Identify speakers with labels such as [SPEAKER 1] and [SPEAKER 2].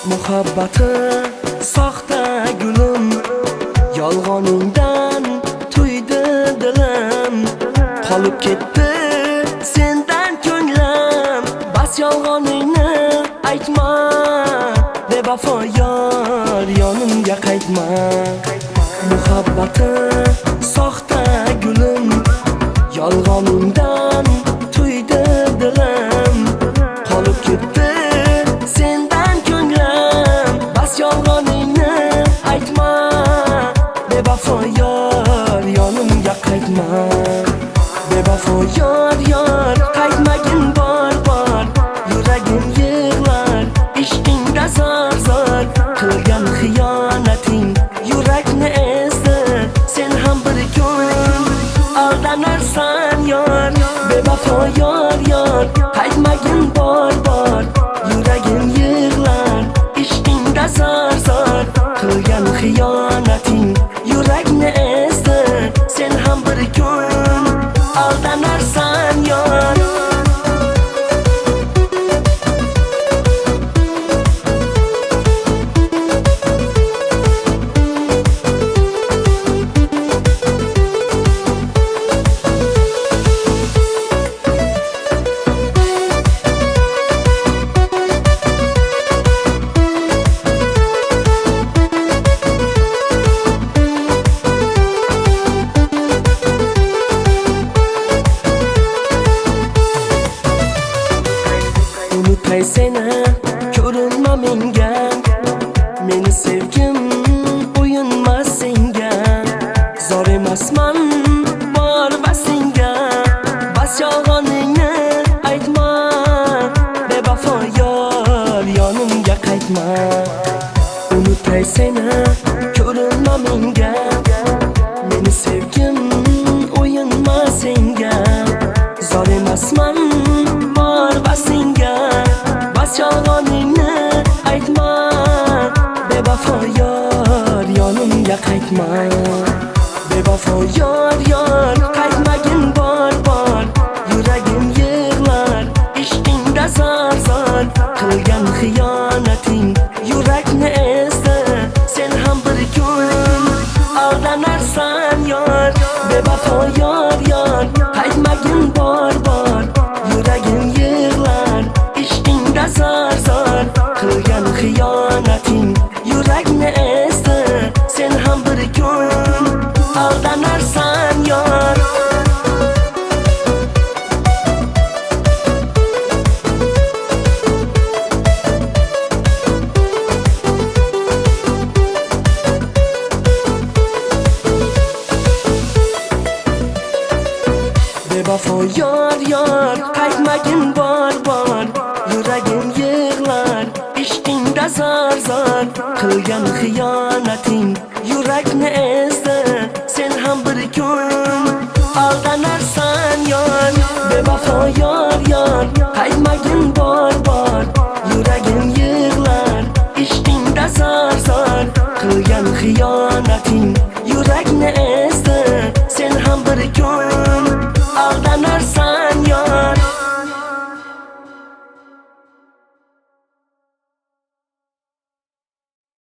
[SPEAKER 1] Muhabbati soxta gulim, yolg'oningdan to'ydi dilim. Qolib ketdi sendan ko'nglim, bas yolg'oningni aytma. Bevafo yor, yonimga qaytma. Muhabbati soxta gulim, yolg'oningdan to'ydi dilim. Qolib ketdi sendan ko'nglim, bas yolg'oningni aytma. Bevafo yor, yonimga qaytma. Bevafo yor, qaytmagin bor. Yuragim yig'lar, ishqingda zor. Qilgan xiyonating yurakni ezdi. Sen ham bir kun aldanarsan yor. Bevafo yor, qaytmagin bor. Yuragim yig'lar, ishqingda zor. Qilgan xiyonating yurakni ezdi. Sen ham bir kun aldanarsan yor. Unutay seni, ko'rinma menga. Meni sevgim o'yinmas senga. Zor emasman bor va senga. Bas yolg'oningni aytma. Bevafo yor, yonimga qaytma. Unutay seni, ko'rinma menga. Meni sevgim o'yinmas senga. Zor emasman bor va senga. Bas yolg'oningni aytma. Bevafo yor, yonimga qaytma. Bevafo yor, qaytmagin bor. Yuragim yig'lar, ishqingda zor. Qilgan xiyonating yurakni ezdi. Sen ham bir kun aldanarsan yor. Bevafo yor, qaytmagin bor. Yuragim yig'lar, ishqingda zor. Qilgan xiyonating yurakni ezdi. Sen ham bir kun aldanarsan yor. Bevafo yor, qaytmagin bor. Yuragim yig'lar, ishqingda zor. Qilgan xiyonating yurakni ezdi. Sen ham bir kun aldanarsan yor. Bevafo yor.